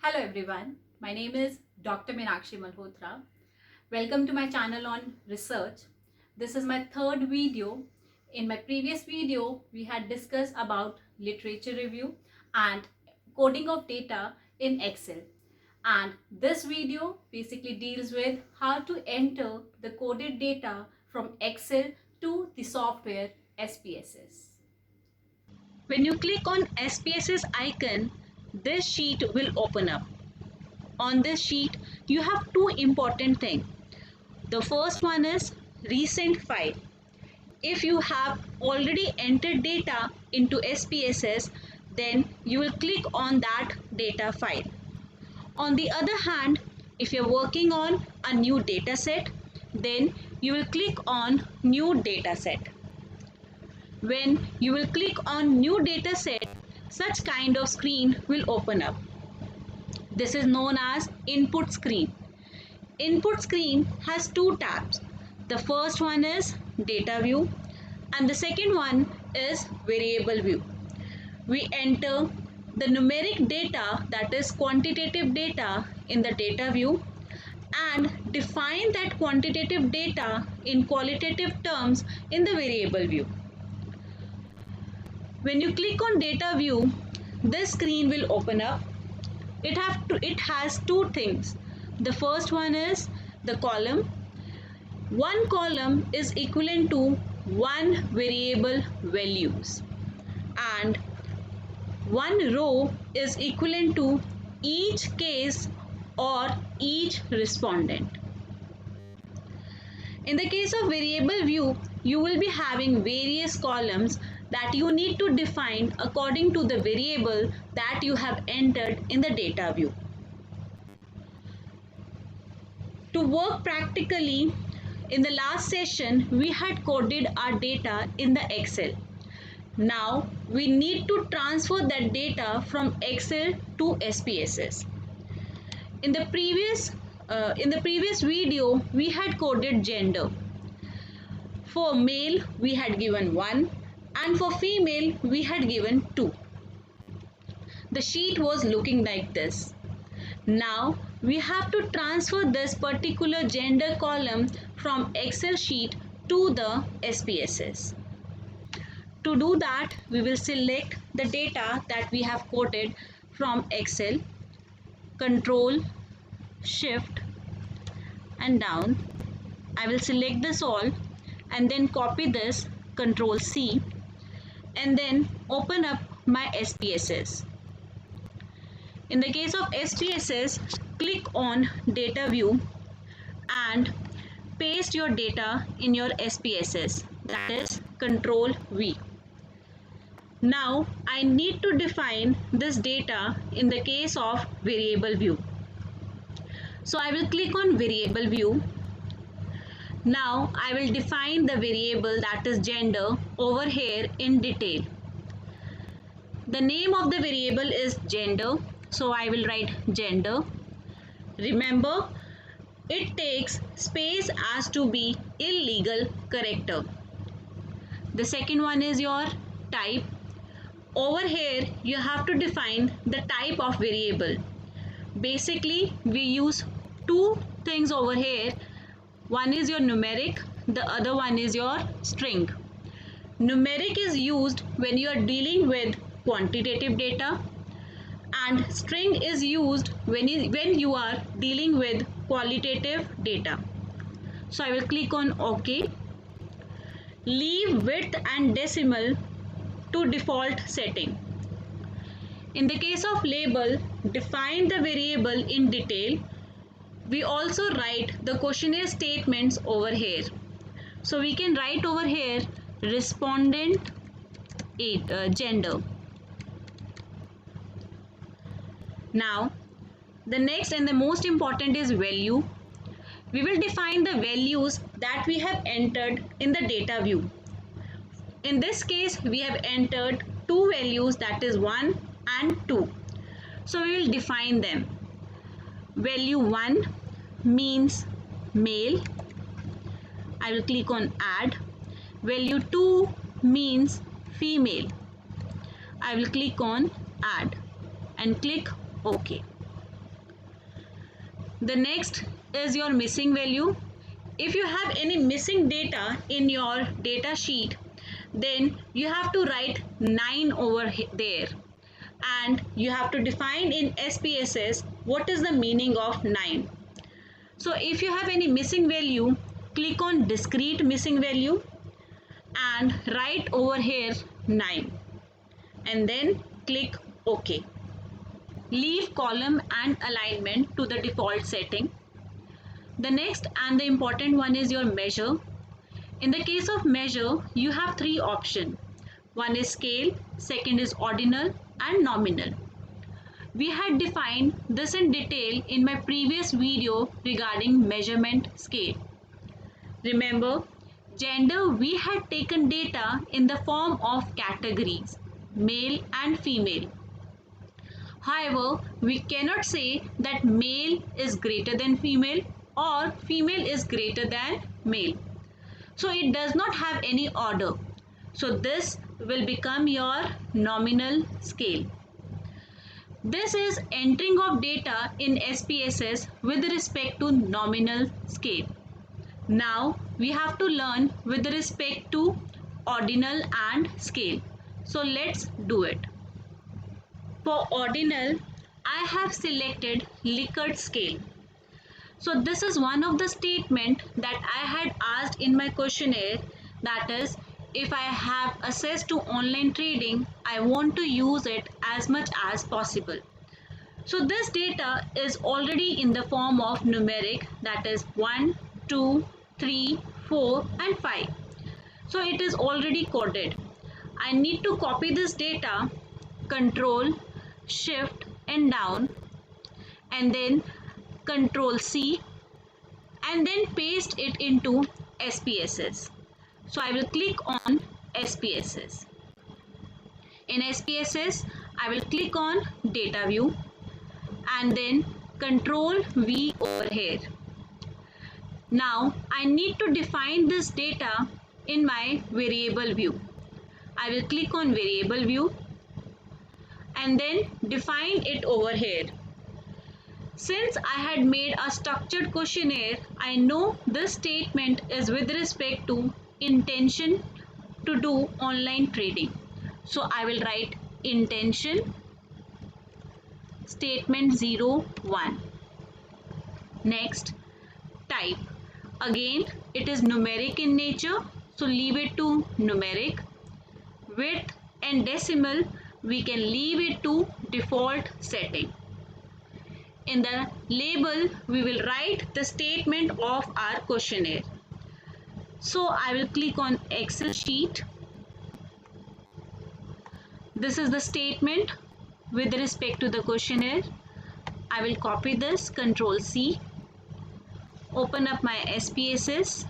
Hello everyone, my name is Dr. Meenakshi Malhotra. Welcome to my channel on research. This is my third video. In my previous video, we had discussed about literature review and coding of data in Excel. And this video basically deals with how to enter the coded data from Excel to the software SPSS. When you click on SPSS icon, this sheet will open up. On this sheet, you have two important things. The first one is recent file. If you have already entered data into SPSS, then you will click on that data file. On the other hand, if you're working on a new data set, then you will click on new data set. When you will click on new data set, such kind of screen will open up. This is known as input screen. Input screen has two tabs. The first one is data view and the second one is variable view. We enter the numeric data, that is quantitative data, in the data view and define that quantitative data in qualitative terms in the variable view. When you click on data view, this screen will open up. It has two things. The first one is the column. One column is equivalent to one variable values and one row is equivalent to each case or each respondent. In the case of variable view, you will be having various columns that you need to define according to the variable that you have entered in the data view. To work practically, in the last session, we had coded our data in the Excel. Now, we need to transfer that data from Excel to SPSS. In the previous video, we had coded gender. For male, we had given 1 and for female, we had given 2. The sheet was looking like this. Now, we have to transfer this particular gender column from Excel sheet to the SPSS. To do that, we will select the data that we have coded from Excel, Control, Shift and down. I will select this all and then copy this, Control C, and then open up my SPSS. In the case of SPSS, click on data view and paste your data in your SPSS, that is Control V. Now I need to define this data in the case of variable view. So I will click on variable view. Now I will define the variable, that is gender, over here in detail. The name of the variable is gender, so I will write gender. Remember, it takes space as to be illegal character. The second one is your type. Over here you have to define the type of variable. Basically we use two things over here. One is your numeric, the other one is your string. Numeric is used when you are dealing with quantitative data and string is used when you are dealing with qualitative data. So I will click on OK. Leave width and decimal to default setting. In the case of label, define the variable in detail. We also write the questionnaire statements over here. So we can write over here respondent gender. Now, the next and the most important is value. We will define the values that we have entered in the data view. In this case, we have entered two values, that is 1 and 2. So we will define them. Value 1 means male. I will click on add. Value 2 means female. I will click on add and click OK. The next is your missing value. If you have any missing data in your data sheet, then you have to write 9 over there, and you have to define in SPSS what is the meaning of 9. So if you have any missing value, click on discrete missing value and write over here 9, and then click OK. Leave column and alignment to the default setting. The next and the important one is your measure. In the case of measure, you have three options. One is scale, second is ordinal and nominal. We had defined this in detail in my previous video regarding measurement scale. Remember, gender, we had taken data in the form of categories, male and female. However, we cannot say that male is greater than female or female is greater than male. So it does not have any order. So this will become your nominal scale. This is entering of data in SPSS with respect to nominal scale. Now we have to learn with respect to ordinal and scale. So let's do it. For ordinal, I have selected Likert scale. So this is one of the statement that I had asked in my questionnaire, that is, if I have access to online trading, I want to use it as much as possible. So this data is already in the form of numeric, that is 1, 2, 3, 4 and 5. So it is already coded. I need to copy this data, Control, Shift and down, and then Control C, and then paste it into SPSS. So I will click on SPSS. In SPSS, I will click on Data View and then Control V over here. Now I need to define this data in my variable view. I will click on variable view and then define it over here. Since I had made a structured questionnaire, I know this statement is with respect to intention to do online trading. So I will write intention statement 01. Next, type. Again, it is numeric in nature, so leave it to numeric. Width and decimal, we can leave it to default setting. In the label, we will write the statement of our questionnaire. So I will click on Excel sheet. This is the statement with respect to the questionnaire. I will copy this, Control C, open up my SPSS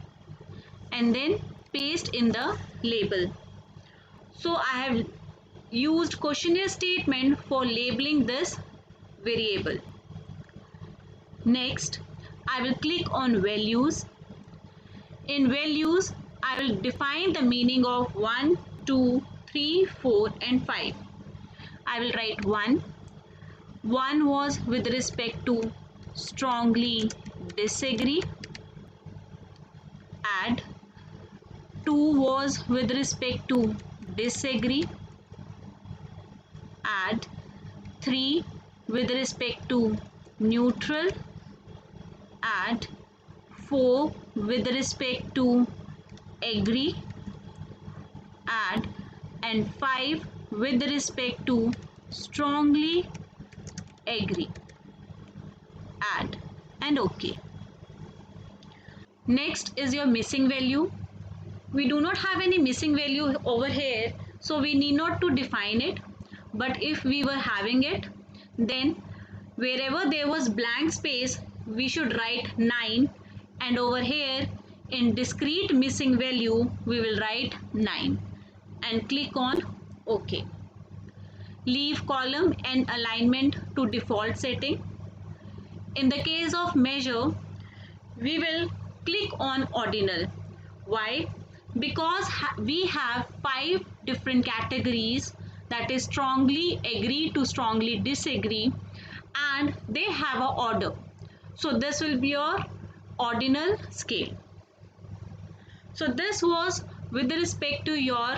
and then paste in the label. So I have used questionnaire statement for labeling this variable. Next, I will click on values. In values, I will define the meaning of 1, 2, 3, 4 and 5. I will write 1. 1 was with respect to strongly disagree. Add. 2 was with respect to disagree. Add. 3 with respect to neutral. Add. 4 with respect to agree. Add. And 5 with respect to strongly agree. Add and OK. Next is your missing value. We do not have any missing value over here, so we need not to define it. But if we were having it, then wherever there was blank space, we should write 9, and over here in discrete missing value, we will write 9 and click on OK. Leave column and alignment to default setting. In the case of measure, we will click on ordinal. Why? Because we have 5 different categories, that is strongly agree to strongly disagree, and they have an order. So this will be your ordinal scale. So this was with respect to your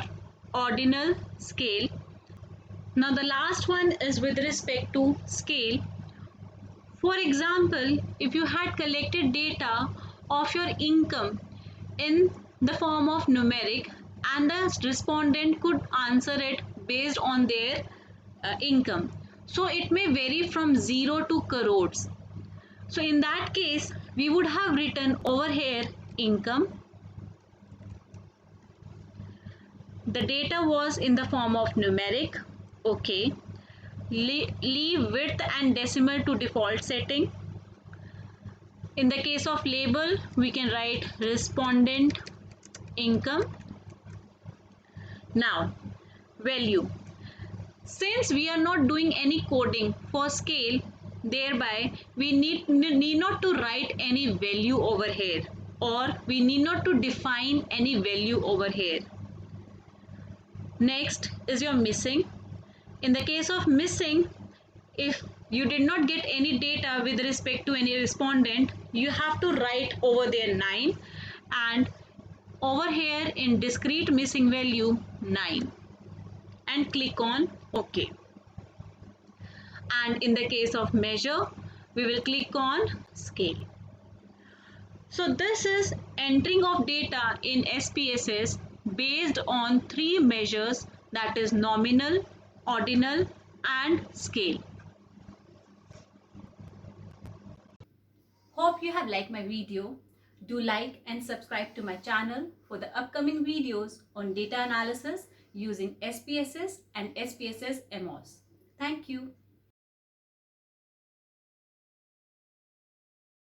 ordinal scale. Now the last one is with respect to scale. For example, if you had collected data of your income in the form of numeric and the respondent could answer it based on their income. So it may vary from 0 to crores. So in that case, we would have written over here income. The data was in the form of numeric. Okay. Leave width and decimal to default setting. In the case of label, we can write respondent income. Now, value. Since we are not doing any coding for scale, thereby we need not to write any value over here, or we need not to define any value over here. Next is your missing. In the case of missing, if you did not get any data with respect to any respondent, you have to write over there 9, and over here in discrete missing value 9, and click on OK. And in the case of measure, we will click on scale. So this is entering of data in SPSS based on 3 measures, that is nominal, ordinal and scale. Hope you have liked my video. Do like and subscribe to my channel for the upcoming videos on data analysis using SPSS and SPSS MOS. Thank you.